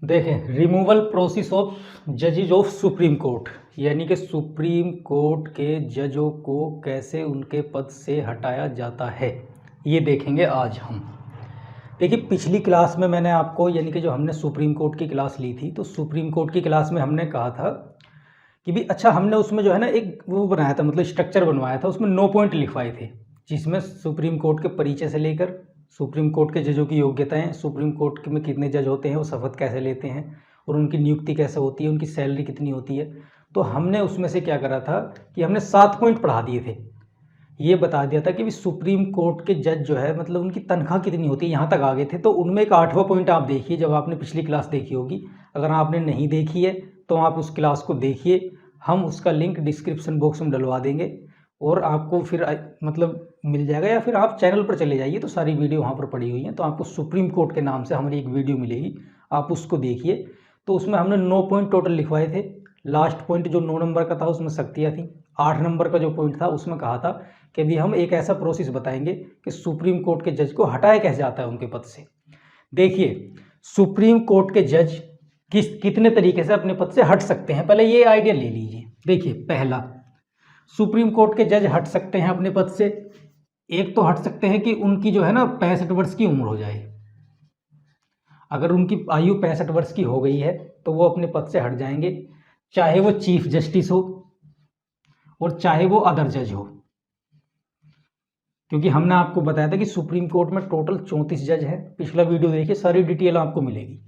देखें, removal process of जजेज of Supreme Court, यानी कि सुप्रीम कोर्ट के जजों को कैसे उनके पद से हटाया जाता है, ये देखेंगे आज हम। देखिए, पिछली क्लास में मैंने आपको, यानी कि जो हमने सुप्रीम कोर्ट की क्लास ली थी, तो सुप्रीम कोर्ट की क्लास में हमने कहा था कि भी अच्छा, हमने उसमें जो है ना एक वो बनाया था, मतलब स्ट्रक्चर बनवाया था, उसमें 9 पॉइंट लिखवाए थे, जिसमें सुप्रीम कोर्ट के परिचय से लेकर सुप्रीम कोर्ट के जजों की योग्यताएं, सुप्रीम कोर्ट में कितने जज होते हैं, वो शपथ कैसे लेते हैं और उनकी नियुक्ति कैसे होती है, उनकी सैलरी कितनी होती है। तो हमने उसमें से क्या करा था कि हमने 7 पॉइंट पढ़ा दिए थे। ये बता दिया था कि भी सुप्रीम कोर्ट के जज जो है, मतलब उनकी तनख्वाह कितनी होती है, यहाँ तक आ गए थे। तो उनमें एक 8वां पॉइंट आप देखिए, जब आपने पिछली क्लास देखी होगी। अगर आपने नहीं देखी है तो आप उस क्लास को देखिए, हम उसका लिंक डिस्क्रिप्शन बॉक्स में डलवा देंगे और आपको फिर मतलब मिल जाएगा, या फिर आप चैनल पर चले जाइए तो सारी वीडियो वहाँ पर पड़ी हुई हैं। तो आपको सुप्रीम कोर्ट के नाम से हमारी एक वीडियो मिलेगी, आप उसको देखिए। तो उसमें हमने 9 पॉइंट टोटल लिखवाए थे। लास्ट पॉइंट जो 9 नंबर का था उसमें शक्तियाँ थी। 8 नंबर का जो पॉइंट था उसमें कहा था कि भी हम एक ऐसा प्रोसेस बताएंगे कि सुप्रीम कोर्ट के जज को हटाया कैसे जाता है उनके पद से। देखिए, सुप्रीम कोर्ट के जज कितने तरीके से अपने पद से हट सकते हैं, पहले ये आइडिया ले लीजिए। देखिए, पहला, सुप्रीम कोर्ट के जज हट सकते हैं अपने पद से। एक तो हट सकते हैं कि उनकी जो है ना 65 वर्ष की उम्र हो जाए। अगर उनकी आयु 65 वर्ष की हो गई है तो वो अपने पद से हट जाएंगे, चाहे वो चीफ जस्टिस हो और चाहे वो अदर जज हो। क्योंकि हमने आपको बताया था कि सुप्रीम कोर्ट में टोटल 34 जज हैं। पिछला वीडियो देखिए, सारी डिटेल आपको मिलेगी।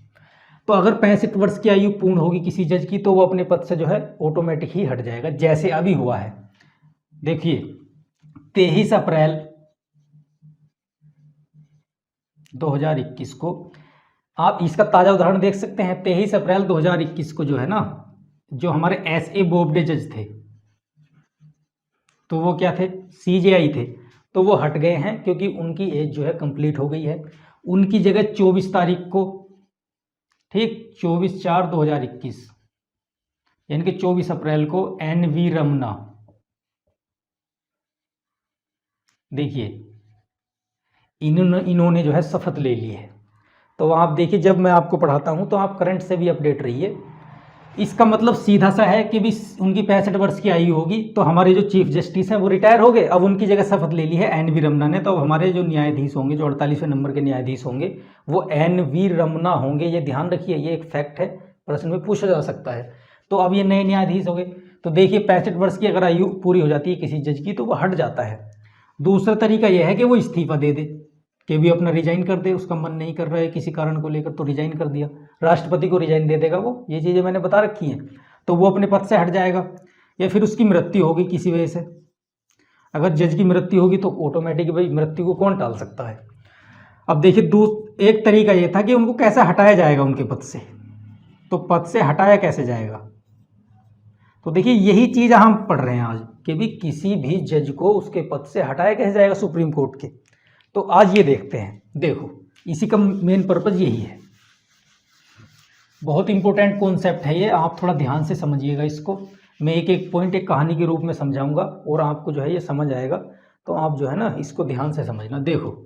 तो अगर 65 वर्ष की आयु पूर्ण होगी किसी जज की तो वो अपने पद से जो है ऑटोमेटिक ही हट जाएगा, जैसे अभी हुआ है। देखिए, 23 अप्रैल 2021 को आप इसका ताज़ा उदाहरण देख सकते हैं। 23 अप्रैल 2021 को जो है ना, जो हमारे एस.ए. बोबडे जज थे, तो वो क्या थे, CJI थे, तो वो हट गए हैं क्योंकि उनकी एज जो है कंप्लीट हो गई है। उनकी जगह 24 तारीख को, ठीक, 24/4/2021, यानी कि 24 अप्रैल को NV रमना, देखिए इन्होंने जो है शपथ ले ली है। तो आप देखिए, जब मैं आपको पढ़ाता हूं तो आप करंट से भी अपडेट रहिए। इसका मतलब सीधा सा है कि भी उनकी 65 वर्ष की आयु होगी तो हमारे जो चीफ जस्टिस हैं वो रिटायर हो गए, अब उनकी जगह शपथ ले ली है NV रमना ने। तो हमारे जो न्यायाधीश होंगे, जो 48वें नंबर के न्यायाधीश होंगे, वो NV रमना होंगे। ये ध्यान रखिए, ये एक फैक्ट है, प्रश्न में पूछा जा सकता है। तो अब ये नए न्यायाधीश हो गए। तो देखिए, 65 वर्ष की अगर आयु पूरी हो जाती है किसी जज की तो वो हट जाता है। दूसरा तरीका यह है कि वो इस्तीफा दे दे, कि भी अपना रिजाइन कर दे, उसका मन नहीं कर रहा है किसी कारण को लेकर तो रिजाइन कर दिया, राष्ट्रपति को रिजाइन दे देगा वो। ये चीज़ें मैंने बता रखी हैं। तो वो अपने पद से हट जाएगा। या फिर उसकी मृत्यु होगी किसी वजह से, अगर जज की मृत्यु होगी तो ऑटोमेटिक, भाई मृत्यु को कौन टाल सकता है। अब देखिए, एक तरीका ये था कि उनको कैसे हटाया जाएगा उनके पद से। तो पद से हटाया कैसे जाएगा, तो देखिए यही चीज़ हम पढ़ रहे हैं आज, कि भी किसी भी जज को उसके पद से हटाया कैसे जाएगा सुप्रीम कोर्ट के। तो आज ये देखते हैं। देखो, इसी का मेन पर्पज यही है। बहुत इंपॉर्टेंट कॉन्सेप्ट है ये, आप थोड़ा ध्यान से समझिएगा इसको। मैं एक एक पॉइंट एक कहानी के रूप में समझाऊंगा और आपको जो है ये समझ आएगा। तो आप जो है ना इसको ध्यान से समझना। देखो,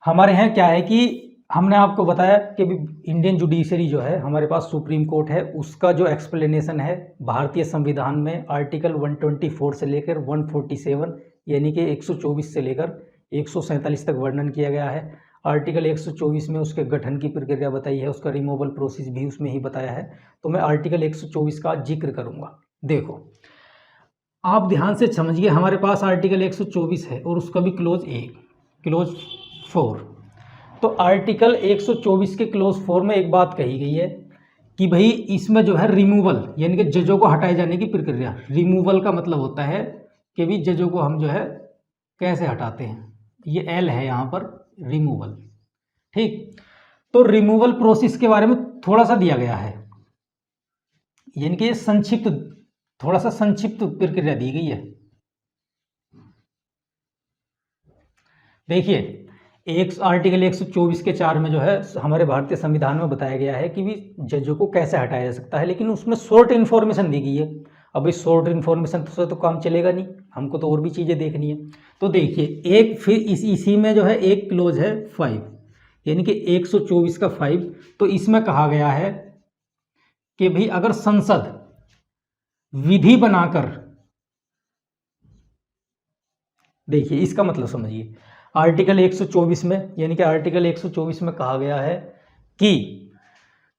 हमारे यहाँ क्या है कि हमने आपको बताया कि इंडियन जुडिशरी जो है, हमारे पास सुप्रीम कोर्ट है, उसका जो एक्सप्लेनेशन है भारतीय संविधान में आर्टिकल 124 से लेकर 147, यानी कि 124 से लेकर 147 तक वर्णन किया गया है। आर्टिकल 124 में उसके गठन की प्रक्रिया बताई है, उसका रिमूवल प्रोसेस भी उसमें ही बताया है। तो मैं आर्टिकल 124 का जिक्र करूंगा। देखो, आप ध्यान से समझिए, हमारे पास आर्टिकल 124 है और उसका भी क्लोज 1, क्लोज 4। तो आर्टिकल 124 के क्लोज 4 में एक बात कही गई है कि भाई इसमें जो है रिमूवल, यानी कि जजों को हटाए जाने की प्रक्रिया। रिमूवल का मतलब होता है कि भी जजों को हम जो है कैसे हटाते हैं, ये L है यहाँ पर, रिमूवल। ठीक, तो रिमूवल प्रोसेस के बारे में थोड़ा सा दिया गया है, यानी कि ये संक्षिप्त, थोड़ा सा संक्षिप्त प्रक्रिया दी गई है। देखिए, एक आर्टिकल 124 के 4 में जो है हमारे भारतीय संविधान में बताया गया है कि भी जजों को कैसे हटाया जा सकता है, लेकिन उसमें शॉर्ट इन्फॉर्मेशन दी गई है। अब इस शॉर्ट इन्फॉर्मेशन से तो काम चलेगा नहीं, हमको तो और भी चीज़ें देखनी है। तो देखिए, एक फिर इसी में जो है एक क्लोज है 5, यानी कि 124 का 5, तो इसमें कहा गया है कि भाई अगर संसद विधि बनाकर, देखिए इसका मतलब समझिए, आर्टिकल 124 में, यानी कि आर्टिकल 124 में कहा गया है कि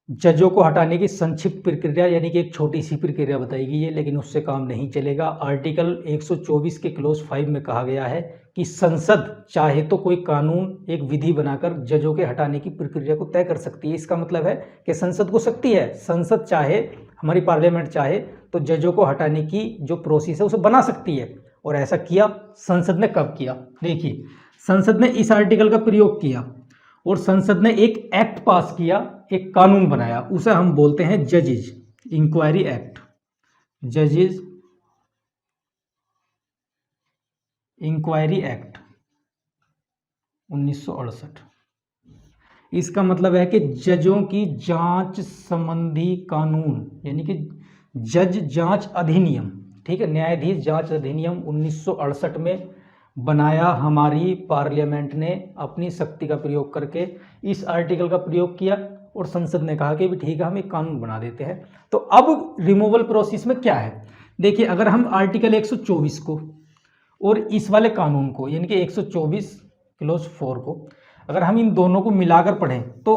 जजों को हटाने की संक्षिप्त प्रक्रिया, यानी कि एक छोटी सी प्रक्रिया बताई गई है, लेकिन उससे काम नहीं चलेगा। आर्टिकल 124 के क्लोज 5 में कहा गया है कि संसद चाहे तो कोई कानून, एक विधि बनाकर जजों के हटाने की प्रक्रिया को तय कर सकती है। इसका मतलब है कि संसद को शक्ति है, संसद चाहे, हमारी पार्लियामेंट चाहे तो जजों को हटाने की जो प्रोसेस है उसे बना सकती है। और ऐसा किया संसद ने, कब किया? देखिए, संसद ने इस आर्टिकल का प्रयोग किया और संसद ने एक एक्ट पास किया, एक कानून बनाया, उसे हम बोलते हैं जजेज इंक्वायरी एक्ट, जजेज इंक्वायरी एक्ट 1968। इसका मतलब है कि जजों की जांच संबंधी कानून, यानी कि जज जांच अधिनियम, ठीक है, न्यायाधीश जांच अधिनियम 1968 में बनाया हमारी पार्लियामेंट ने अपनी शक्ति का प्रयोग करके। इस आर्टिकल का प्रयोग किया और संसद ने कहा कि भी ठीक है, हम एक कानून बना देते हैं। तो अब रिमूवल प्रोसेस में क्या है, देखिए, अगर हम आर्टिकल 124 को और इस वाले कानून को, यानी कि 124 क्लोज 4 को, अगर हम इन दोनों को मिलाकर पढ़ें तो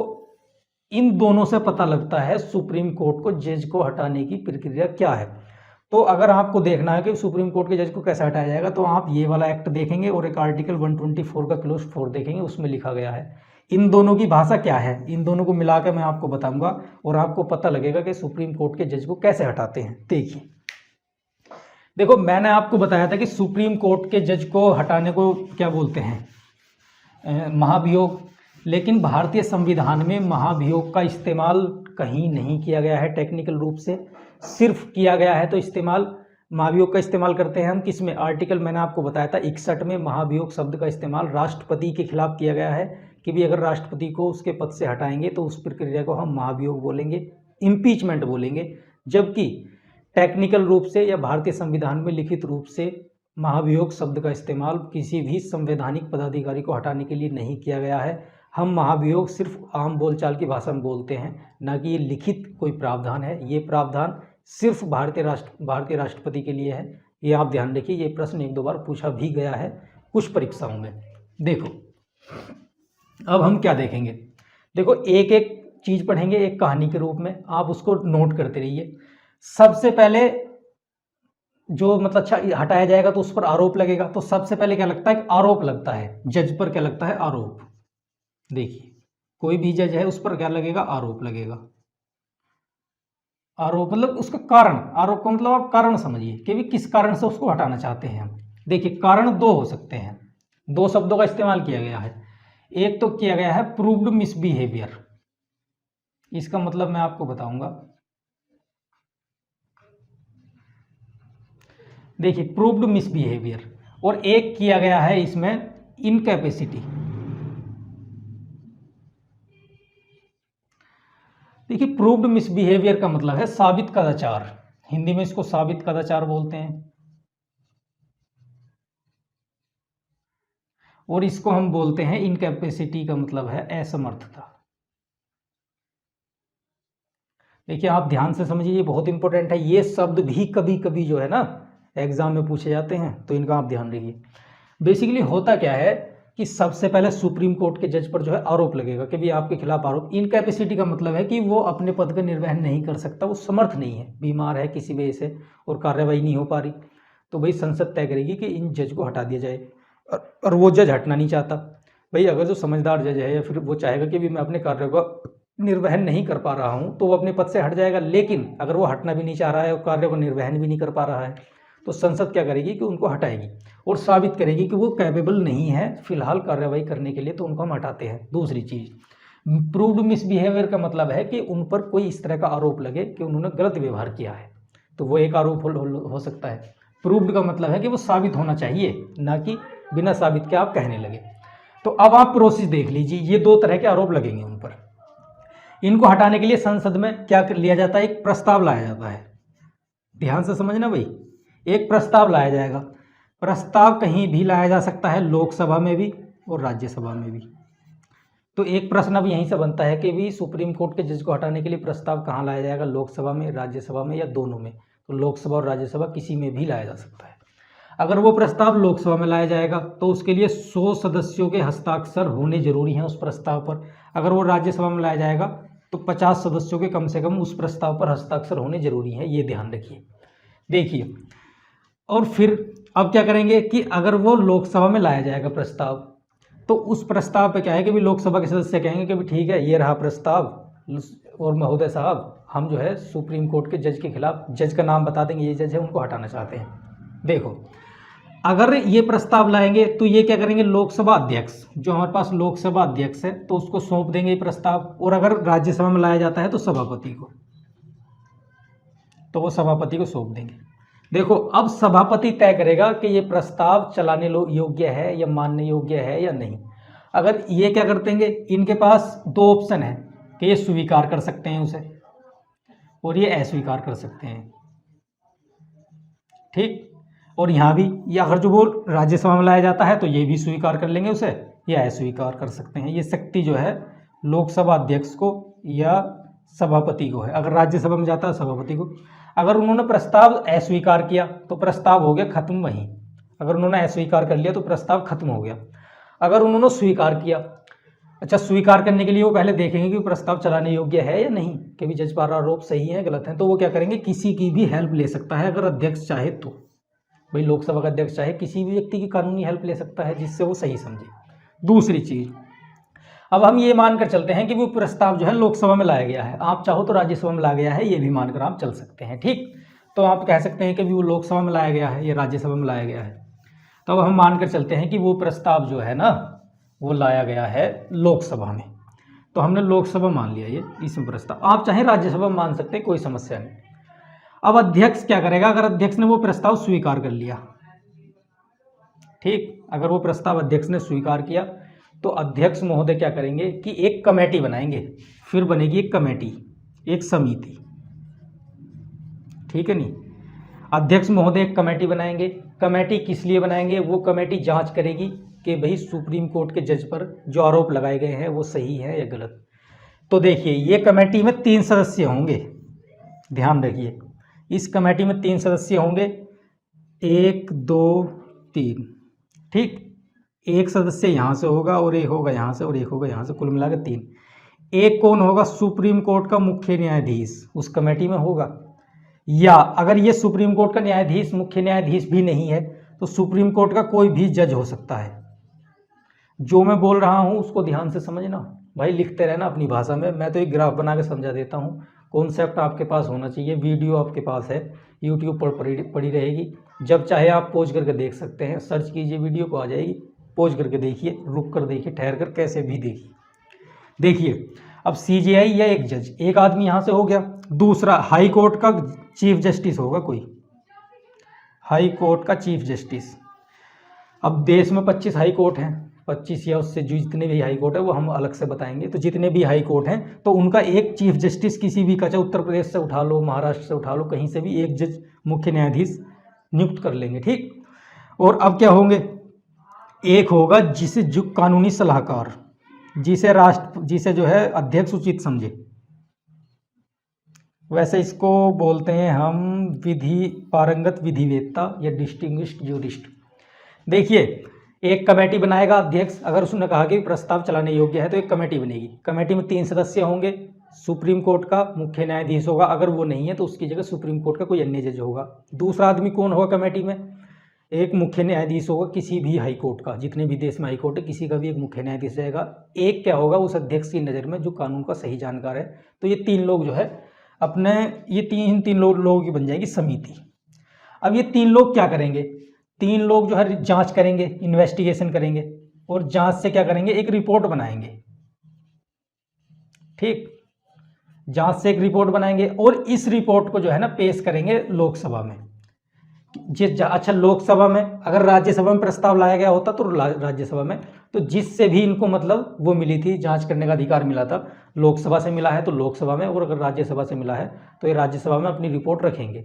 इन दोनों से पता लगता है सुप्रीम कोर्ट को, जज को हटाने की प्रक्रिया क्या है। तो अगर आपको देखना है कि सुप्रीम कोर्ट के जज को कैसे हटाया जाएगा, तो आप ये वाला एक्ट देखेंगे और एक आर्टिकल 124 का क्लोज 4 देखेंगे, उसमें लिखा गया है। इन दोनों की भाषा क्या है, इन दोनों को मिलाकर मैं आपको बताऊंगा और आपको पता लगेगा कि सुप्रीम कोर्ट के जज को कैसे हटाते हैं। देखिए, देखो, मैंने आपको बताया था कि सुप्रीम कोर्ट के जज को हटाने को क्या बोलते हैं, महाभियोग। लेकिन भारतीय संविधान में महाभियोग का इस्तेमाल कहीं नहीं किया गया है टेक्निकल रूप से, सिर्फ किया गया है तो इस्तेमाल, महाभियोग का इस्तेमाल करते हैं हम किस में, आर्टिकल मैंने आपको बताया था 61 में महाभियोग शब्द का इस्तेमाल राष्ट्रपति के खिलाफ किया गया है कि भी अगर राष्ट्रपति को उसके पद से हटाएंगे तो उस प्रक्रिया को हम महाभियोग बोलेंगे, इम्पीचमेंट बोलेंगे। जबकि टेक्निकल रूप से या भारतीय संविधान में लिखित रूप से महाभियोग शब्द का इस्तेमाल किसी भी संवैधानिक पदाधिकारी को हटाने के लिए नहीं किया गया है। हम महाभियोग सिर्फ आम बोलचाल की भाषा में बोलते हैं, ना कि ये लिखित कोई प्रावधान है। ये प्रावधान सिर्फ भारतीय राष्ट्रपति के लिए है, ये आप ध्यान रखिए। ये प्रश्न 1-2 बार पूछा भी गया है कुछ परीक्षाओं में। देखो, अब हम क्या देखेंगे, देखो, एक एक चीज पढ़ेंगे एक कहानी के रूप में, आप उसको नोट करते रहिए। सबसे पहले जो मतलब अच्छा हटाया जाएगा तो उस पर आरोप लगेगा, तो सबसे पहले क्या लगता है, आरोप लगता है जज पर, क्या लगता है, आरोप। देखिए, कोई भी जज है उस पर क्या लगेगा, आरोप लगेगा। आरोप मतलब उसका कारण, आरोप का मतलब आप कारण समझिए कि भी किस कारण से उसको हटाना चाहते हैं हम। देखिए, कारण 2 हो सकते हैं, 2 शब्दों का इस्तेमाल किया गया है। एक तो किया गया है प्रूव्ड मिसबिहेवियर, इसका मतलब मैं आपको बताऊंगा। देखिए, प्रूव्ड मिसबिहेवियर, और एक किया गया है इसमें इनकैपेसिटी। देखिए, प्रूव्ड मिसबिहेवियर का मतलब है साबित कदाचार, हिंदी में इसको साबित कदाचार बोलते हैं, और इसको हम बोलते हैं इनकैपेसिटी का मतलब है असमर्थता। देखिए, आप ध्यान से समझिए, ये बहुत इंपॉर्टेंट है। ये शब्द भी कभी कभी जो है ना एग्जाम में पूछे जाते हैं, तो इनका आप ध्यान रखिए। बेसिकली होता क्या है कि सबसे पहले सुप्रीम कोर्ट के जज पर जो है आरोप लगेगा कि भी आपके खिलाफ आरोप। इनकैपेसिटी का मतलब है कि वो अपने पद का निर्वहन नहीं कर सकता, वो समर्थ नहीं है, बीमार है किसी वजह से और कार्रवाई नहीं हो पा रही, तो भाई संसद तय करेगी कि इन जज को हटा दिया जाए। और वो जज हटना नहीं चाहता, भाई अगर जो समझदार जज है या फिर वो चाहेगा कि भी मैं अपने कार्य को निर्वहन नहीं कर पा रहा हूँ, तो वो अपने पद से हट जाएगा। लेकिन अगर वो हटना भी नहीं चाह रहा है और कार्य को निर्वहन भी नहीं कर पा रहा है, तो संसद क्या करेगी कि उनको हटाएगी और साबित करेगी कि वो कैपेबल नहीं है फिलहाल कार्रवाई करने के लिए, तो उनको हम हटाते हैं। दूसरी चीज, प्रूव्ड मिसबिहेवियर का मतलब है कि उन पर कोई इस तरह का आरोप लगे कि उन्होंने गलत व्यवहार किया है, तो वो एक आरोप हो सकता है। प्रूव्ड का मतलब है कि वो साबित होना चाहिए, ना कि बिना साबित के आप कहने लगे। तो अब आप प्रोसेस देख लीजिए, ये 2 तरह के आरोप लगेंगे उन पर। इनको हटाने के लिए संसद में क्या लिया जाता है, एक प्रस्ताव लाया जाता है। ध्यान से समझना भाई, एक प्रस्ताव लाया जाएगा। प्रस्ताव कहीं भी लाया जा सकता है, लोकसभा में भी और राज्यसभा में भी। तो एक प्रश्न अब यहीं से बनता है कि भी सुप्रीम कोर्ट के जज को हटाने के लिए प्रस्ताव कहाँ लाया जाएगा, लोकसभा में, राज्यसभा में या दोनों में। तो लोकसभा और राज्यसभा किसी में भी लाया जा सकता है। अगर वो प्रस्ताव लोकसभा में लाया जाएगा तो उसके लिए 100 सदस्यों के हस्ताक्षर होने जरूरी हैं उस प्रस्ताव पर। अगर वो राज्यसभा में लाया जाएगा तो 50 सदस्यों के कम से कम उस प्रस्ताव पर हस्ताक्षर होने जरूरी हैं, ये ध्यान रखिए। देखिए, और फिर अब क्या करेंगे कि अगर वो लोकसभा में लाया जाएगा प्रस्ताव, तो उस प्रस्ताव पे क्या है कि भी लोकसभा के सदस्य कहेंगे कि भी ठीक है, ये रहा प्रस्ताव, और महोदय साहब हम जो है सुप्रीम कोर्ट के जज के खिलाफ, जज का नाम बता देंगे, ये जज है, उनको हटाना चाहते हैं। देखो, अगर ये प्रस्ताव लाएंगे तो ये क्या करेंगे, लोकसभा अध्यक्ष, जो हमारे पास लोकसभा अध्यक्ष है, तो उसको सौंप देंगे ये प्रस्ताव। और अगर राज्यसभा में लाया जाता है तो सभापति को, तो वो सभापति को सौंप देंगे। देखो, अब सभापति तय करेगा कि ये प्रस्ताव चलाने योग्य है या मानने योग्य है या नहीं। अगर ये क्या करते हैं, इनके पास दो ऑप्शन है कि ये स्वीकार कर सकते हैं उसे और ये अस्वीकार कर सकते हैं, ठीक। और यहाँ भी, या अगर जो वो राज्यसभा में लाया जाता है तो ये भी स्वीकार कर लेंगे उसे, या अस्वीकार कर सकते हैं। ये शक्ति जो है लोकसभा अध्यक्ष को या सभापति को है। अगर राज्यसभा में जाता है सभापति को। अगर उन्होंने प्रस्ताव अस्वीकार किया तो प्रस्ताव हो गया खत्म वहीं। अगर उन्होंने अस्वीकार कर लिया तो प्रस्ताव खत्म हो गया। अगर उन्होंने स्वीकार किया, अच्छा, स्वीकार करने के लिए वो पहले देखेंगे कि प्रस्ताव चलाने योग्य है या नहीं, कि भी जज पर आरोप सही है गलत है। तो वो क्या करेंगे, किसी की भी हेल्प ले सकता है अगर अध्यक्ष चाहे तो। भाई लोकसभा का अध्यक्ष चाहे किसी भी व्यक्ति की कानूनी हेल्प ले सकता है जिससे वो सही समझे। दूसरी चीज, अब हम ये मानकर चलते हैं कि वो प्रस्ताव जो है लोकसभा में लाया गया है, आप चाहो तो राज्यसभा में लाया गया है, ये भी मानकर आप चल सकते हैं, ठीक। तो आप कह सकते हैं कि वो लोकसभा में लाया गया है या राज्यसभा में लाया गया है। तो अब हम मानकर चलते हैं कि वो प्रस्ताव जो है ना वो लाया गया है लोकसभा में। तो हमने लोकसभा मान लिया ये, इसमें प्रस्ताव, आप चाहे राज्यसभा में मान सकते हैं, कोई समस्या नहीं। अब अध्यक्ष क्या करेगा, अगर अध्यक्ष ने वो प्रस्ताव स्वीकार कर लिया, ठीक, अगर वो प्रस्ताव अध्यक्ष ने स्वीकार किया तो अध्यक्ष महोदय क्या करेंगे कि एक कमेटी बनाएंगे, फिर बनेगी एक कमेटी, एक समिति, ठीक है नहीं। अध्यक्ष महोदय एक कमेटी बनाएंगे। कमेटी किस लिए बनाएंगे, वो कमेटी जांच करेगी कि भाई सुप्रीम कोर्ट के जज पर जो आरोप लगाए गए हैं वो सही है या गलत। तो देखिए, ये कमेटी में 3 सदस्य होंगे, ध्यान रखिए, इस कमेटी में 3 सदस्य होंगे, 1 2 3, ठीक। एक सदस्य यहाँ से होगा और एक होगा यहाँ से और एक होगा यहाँ से, कुल मिलाकर 3। एक कौन होगा, सुप्रीम कोर्ट का मुख्य न्यायाधीश उस कमेटी में होगा। या अगर ये सुप्रीम कोर्ट का न्यायाधीश मुख्य न्यायाधीश भी नहीं है तो सुप्रीम कोर्ट का कोई भी जज हो सकता है। जो मैं बोल रहा हूँ उसको ध्यान से समझना भाई, लिखते रहना अपनी भाषा में, मैं तो एक ग्राफ बना के समझा देता हूँ। कॉन्सेप्ट आपके पास होना चाहिए, वीडियो आपके पास है, यूट्यूब पर पड़ी रहेगी, जब चाहे आप पॉज करके देख सकते हैं, सर्च कीजिए वीडियो को आ जाएगी, पॉज करके देखिए, रुक कर देखिए, ठहर कर, कैसे भी देखिए। देखिए, अब सीजेआई या एक जज, एक आदमी यहाँ से हो गया, दूसरा हाई कोर्ट का चीफ जस्टिस होगा कोई, हाई कोर्ट का चीफ जस्टिस। अब देश में 25 हाई कोर्ट हैं, 25 या उससे जो जितने भी हाई कोर्ट है वो हम अलग से बताएंगे। तो जितने भी हाई कोर्ट हैं तो उनका एक चीफ जस्टिस किसी भी का, चाहे उत्तर प्रदेश से उठा लो, महाराष्ट्र से उठा लो, कहीं से भी एक जज मुख्य न्यायाधीश नियुक्त कर लेंगे, ठीक। और अब क्या होंगे, एक होगा जिसे जो कानूनी सलाहकार, जिसे जो है अध्यक्ष उचित समझे, वैसे इसको बोलते हैं हम पारंगत विधिवेत्ता या डिस्टिंग्विश्ड ज्यूरिस्ट। देखिए, एक कमेटी बनाएगा अध्यक्ष, अगर उसने कहा कि प्रस्ताव चलाने योग्य है तो एक कमेटी बनेगी। कमेटी में 3 सदस्य होंगे, सुप्रीम कोर्ट का मुख्य न्यायाधीश होगा, अगर वो नहीं है तो उसकी जगह सुप्रीम कोर्ट का कोई अन्य जज होगा। दूसरा आदमी कौन होगा कमेटी में, एक मुख्य न्यायाधीश होगा किसी भी हाई कोर्ट का, जितने भी देश में हाई कोर्ट है किसी का भी एक मुख्य न्यायाधीश रहेगा। एक क्या होगा उस अध्यक्ष की नज़र में जो कानून का सही जानकार है। तो ये 3 लोग जो है अपने, ये तीन लोगों की बन जाएगी समिति। अब ये 3 लोग क्या करेंगे, 3 लोग जो है जांच करेंगे, इन्वेस्टिगेशन करेंगे, और जांच से क्या करेंगे, एक रिपोर्ट बनाएंगे, ठीक। जांच से एक रिपोर्ट बनाएंगे और इस रिपोर्ट को जो है ना पेश करेंगे लोकसभा में। अच्छा, लोकसभा में, अगर राज्यसभा में प्रस्ताव लाया गया होता तो राज्यसभा में, तो जिससे भी इनको मतलब वो मिली थी, जांच करने का अधिकार मिला था, लोकसभा से मिला है तो लोकसभा में, और अगर राज्यसभा से मिला है तो ये राज्यसभा में अपनी रिपोर्ट रखेंगे।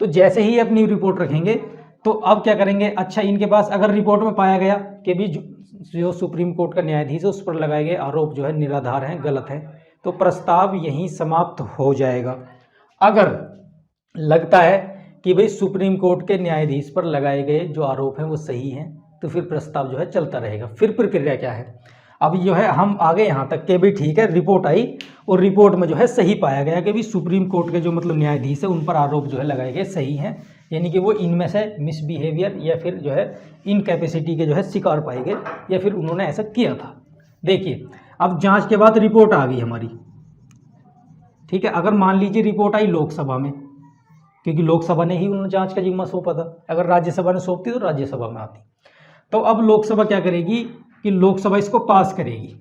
तो जैसे ही अपनी रिपोर्ट रखेंगे तो अब क्या करेंगे, अच्छा इनके पास अगर रिपोर्ट में पाया गया कि भी जो सुप्रीम कोर्ट का न्यायाधीश है उस पर लगाए गए आरोप जो है निराधार हैं, गलत हैं, तो प्रस्ताव यहीं समाप्त हो जाएगा। अगर लगता है कि भाई सुप्रीम कोर्ट के न्यायाधीश पर लगाए गए जो आरोप हैं वो सही हैं, तो फिर प्रस्ताव जो है चलता रहेगा। फिर प्रक्रिया क्या है, अब जो है हम आगे यहाँ तक के भी ठीक है, रिपोर्ट आई और रिपोर्ट में जो है सही पाया गया कि भी सुप्रीम कोर्ट के जो मतलब न्यायाधीश है उन पर आरोप जो है लगाए गए सही हैं, यानी कि वो इनमें से मिसबिहेवियर या फिर जो है इनकैपेसिटी के जो है शिकार पाए गए या फिर उन्होंने ऐसा किया था। देखिए अब जांच के बाद रिपोर्ट आ गई हमारी, ठीक है। अगर मान लीजिए रिपोर्ट आई लोकसभा में, क्योंकि लोकसभा ने ही उन्होंने जांच का जिम्मा सौंपा था, अगर राज्यसभा ने सौंपती तो राज्यसभा में आती। तो अब लोकसभा क्या करेगी कि लोकसभा इसको पास करेगी,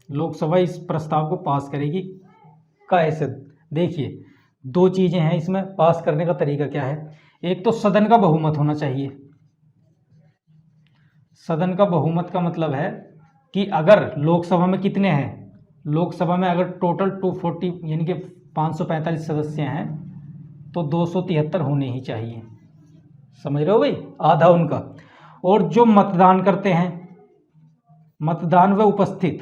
लोकसभा इस प्रस्ताव को पास करेगी। कैसे, देखिए दो चीज़ें हैं इसमें, पास करने का तरीका क्या है। एक तो सदन का बहुमत होना चाहिए। सदन का बहुमत का मतलब है कि अगर लोकसभा में कितने हैं, लोकसभा में अगर टोटल 240 यानी कि 545 सदस्य हैं तो 273 होने ही चाहिए, समझ रहे हो भाई, आधा उनका। और जो मतदान करते हैं, मतदान व उपस्थित,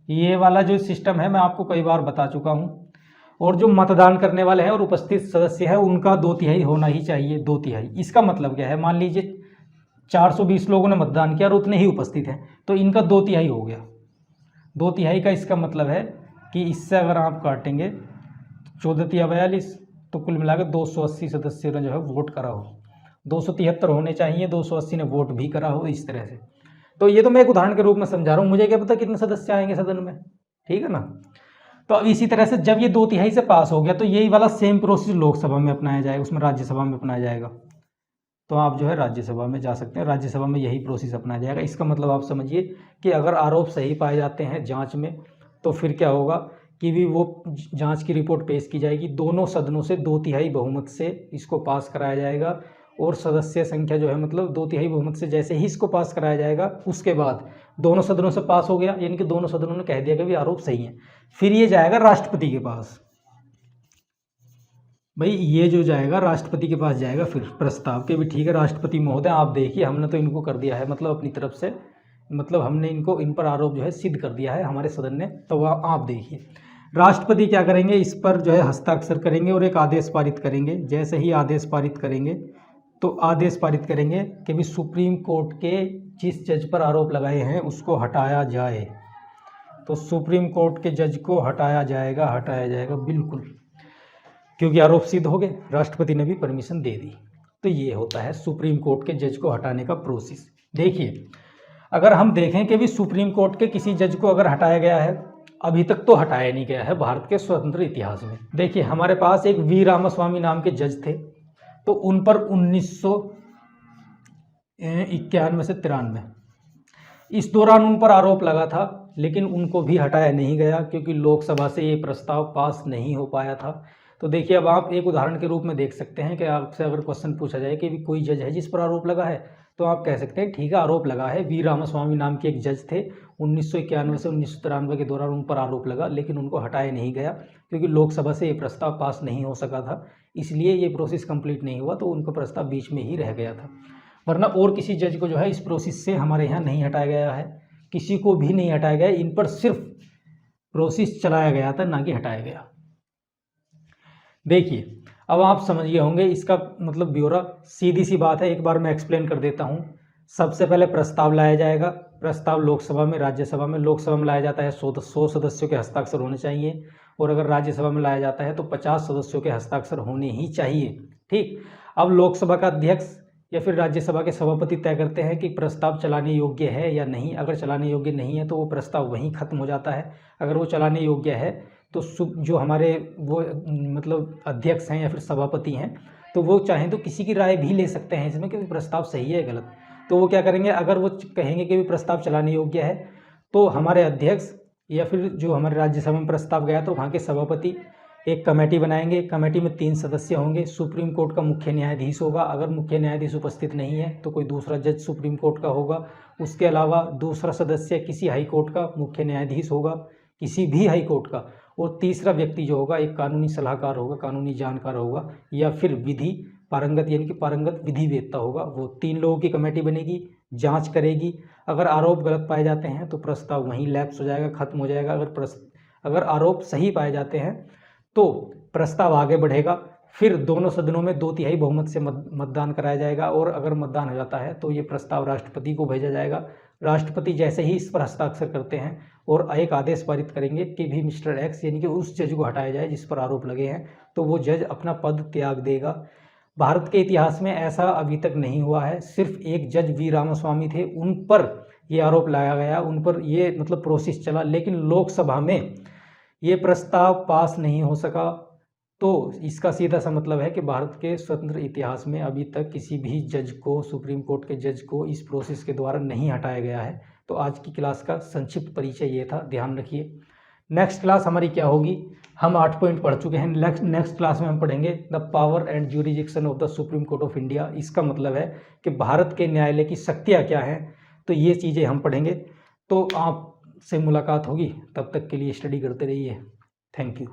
ये वाला जो सिस्टम है मैं आपको कई बार बता चुका हूँ। और जो मतदान करने वाले हैं और उपस्थित सदस्य हैं उनका 2/3 होना ही चाहिए, 2/3। इसका मतलब क्या है, मान लीजिए 420 लोगों ने मतदान किया और उतने ही उपस्थित हैं, तो इनका 2/3 हो गया। 2/3 का इसका मतलब है कि इससे अगर आप काटेंगे 14×42, तो कुल मिलाकर 280 सदस्यों ने जो है वोट करा हो, 273 होने चाहिए, 280 ने वोट भी करा हो, इस तरह से। तो ये तो मैं एक उदाहरण के रूप में समझा रहा हूँ, मुझे क्या पता कितने सदस्य आएंगे सदन में, ठीक है ना। तो अब इसी तरह से जब ये 2/3 से पास हो गया तो यही वाला सेम प्रोसेस लोकसभा में अपनाया जाएगा, उसमें राज्यसभा में अपनाया जाएगा। तो आप जो है राज्यसभा में जा सकते हैं, राज्यसभा में यही प्रोसेस अपनाया जाएगा। इसका मतलब आप समझिए कि अगर आरोप सही पाए जाते हैं जांच में, तो फिर क्या होगा कि भी वो जांच की रिपोर्ट पेश की जाएगी, दोनों सदनों से 2/3 बहुमत से इसको पास कराया जाएगा। और सदस्य संख्या जो है मतलब 2/3 बहुमत से जैसे ही इसको पास कराया जाएगा, उसके बाद दोनों सदनों से पास हो गया, यानी कि दोनों सदनों ने कह दिया कि भी आरोप सही है, फिर ये जाएगा राष्ट्रपति के पास। भाई ये जो जाएगा राष्ट्रपति के पास जाएगा फिर प्रस्ताव के भी, ठीक है राष्ट्रपति महोदय आप देखिए हमने तो इनको कर दिया है, मतलब अपनी तरफ से, मतलब हमने इनको इन पर आरोप जो है सिद्ध कर दिया है हमारे सदन ने, तो आप देखिए राष्ट्रपति क्या करेंगे, इस पर जो है हस्ताक्षर करेंगे और एक आदेश पारित करेंगे। जैसे ही आदेश पारित करेंगे तो आदेश पारित करेंगे कि भी सुप्रीम कोर्ट के जिस जज पर आरोप लगाए हैं उसको हटाया जाए। तो सुप्रीम कोर्ट के जज को हटाया जाएगा बिल्कुल, क्योंकि आरोप सिद्ध हो गए, राष्ट्रपति ने भी परमिशन दे दी। तो ये होता है सुप्रीम कोर्ट के जज को हटाने का प्रोसेस। देखिए अगर हम देखें कि भी सुप्रीम कोर्ट के किसी जज को अगर हटाया गया है, अभी तक तो हटाया नहीं गया है भारत के स्वतंत्र इतिहास में। देखिए हमारे पास एक वी रामास्वामी नाम के जज थे, तो उन पर 1991 से 93 इस दौरान उन पर आरोप लगा था, लेकिन उनको भी हटाया नहीं गया क्योंकि लोकसभा से ये प्रस्ताव पास नहीं हो पाया था। तो देखिए अब आप एक उदाहरण के रूप में देख सकते हैं कि आपसे अगर क्वेश्चन पूछा जाए कि भी कोई जज है जिस पर आरोप लगा है, तो आप कह सकते हैं ठीक है आरोप लगा है, वी रामास्वामी नाम के एक जज थे, 1991 से 1993 के दौरान उन पर आरोप लगा, लेकिन उनको हटाया नहीं गया क्योंकि लोकसभा से ये प्रस्ताव पास नहीं हो सका था, इसलिए ये प्रोसेस कंप्लीट नहीं हुआ, तो उनका प्रस्ताव बीच में ही रह गया था। वरना और किसी जज को जो है इस प्रोसेस से हमारे यहाँ नहीं हटाया गया है, किसी को भी नहीं हटाया गया, इन पर सिर्फ प्रोसेस चलाया गया था, ना कि हटाया गया। देखिए अब आप समझ गए होंगे इसका मतलब ब्यौरा, सीधी सी बात है, एक बार मैं एक्सप्लेन कर देता हूँ। सबसे पहले प्रस्ताव लाया जाएगा, प्रस्ताव लोकसभा में, राज्यसभा में। लोकसभा में लाया जाता है 100 सदस्यों के हस्ताक्षर होने चाहिए, और अगर राज्यसभा में लाया जाता है तो 50 सदस्यों के हस्ताक्षर होने ही चाहिए, ठीक। अब लोकसभा का अध्यक्ष या फिर राज्यसभा के सभापति तय करते हैं कि प्रस्ताव चलाने योग्य है या नहीं। अगर चलाने योग्य नहीं है तो वो प्रस्ताव वहीं खत्म हो जाता है। अगर वो चलाने योग्य है तो जो हमारे वो मतलब अध्यक्ष हैं या फिर सभापति हैं, तो वो चाहें तो किसी की राय भी ले सकते हैं इसमें कि प्रस्ताव सही है गलत। तो वो क्या करेंगे, अगर वो कहेंगे कि भी प्रस्ताव चलाने योग्य है, तो हमारे अध्यक्ष या फिर जो हमारे राज्यसभा में प्रस्ताव गया तो वहाँ के सभापति एक कमेटी बनाएंगे। कमेटी में 3 सदस्य होंगे। सुप्रीम कोर्ट का मुख्य न्यायाधीश होगा, अगर मुख्य न्यायाधीश उपस्थित नहीं है तो कोई दूसरा जज सुप्रीम कोर्ट का होगा। उसके अलावा दूसरा सदस्य किसी हाई कोर्ट का मुख्य न्यायाधीश होगा, किसी भी हाई कोर्ट का। और तीसरा व्यक्ति जो होगा एक कानूनी सलाहकार होगा, कानूनी जानकार होगा, या फिर विधि पारंगत यानी कि पारंगत विधिवेत्ता होगा, वो 3 लोगों की कमेटी बनेगी, जांच करेगी। अगर आरोप गलत पाए जाते हैं तो प्रस्ताव वहीं लैप्स हो जाएगा, खत्म हो जाएगा। अगर आरोप सही पाए जाते हैं तो प्रस्ताव आगे बढ़ेगा, फिर दोनों सदनों में 2/3 बहुमत से मतदान कराया जाएगा, और अगर मतदान हो जाता है तो ये प्रस्ताव राष्ट्रपति को भेजा जाएगा। राष्ट्रपति जैसे ही इस पर हस्ताक्षर करते हैं और एक आदेश पारित करेंगे कि भी मिस्टर एक्स यानी कि उस जज को हटाया जाए जिस पर आरोप लगे हैं, तो वो जज अपना पद त्याग देगा। भारत के इतिहास में ऐसा अभी तक नहीं हुआ है। सिर्फ एक जज वी रामास्वामी थे, उन पर ये आरोप लगाया गया, उन पर ये मतलब प्रोसेस चला, लेकिन लोकसभा में ये प्रस्ताव पास नहीं हो सका। तो इसका सीधा सा मतलब है कि भारत के स्वतंत्र इतिहास में अभी तक किसी भी जज को, सुप्रीम कोर्ट के जज को इस प्रोसेस के द्वारा नहीं हटाया गया है। तो आज की क्लास का संक्षिप्त परिचय ये था, ध्यान रखिए। नेक्स्ट क्लास हमारी क्या होगी, हम 8 पॉइंट पढ़ चुके हैं। नेक्स्ट क्लास में हम पढ़ेंगे the power and jurisdiction of the supreme court of India. इसका मतलब है कि भारत के न्यायालय की शक्तियाँ क्या हैं, तो ये चीज़ें हम पढ़ेंगे। तो आपसे मुलाकात होगी, तब तक के लिए स्टडी करते रहिए। Thank you.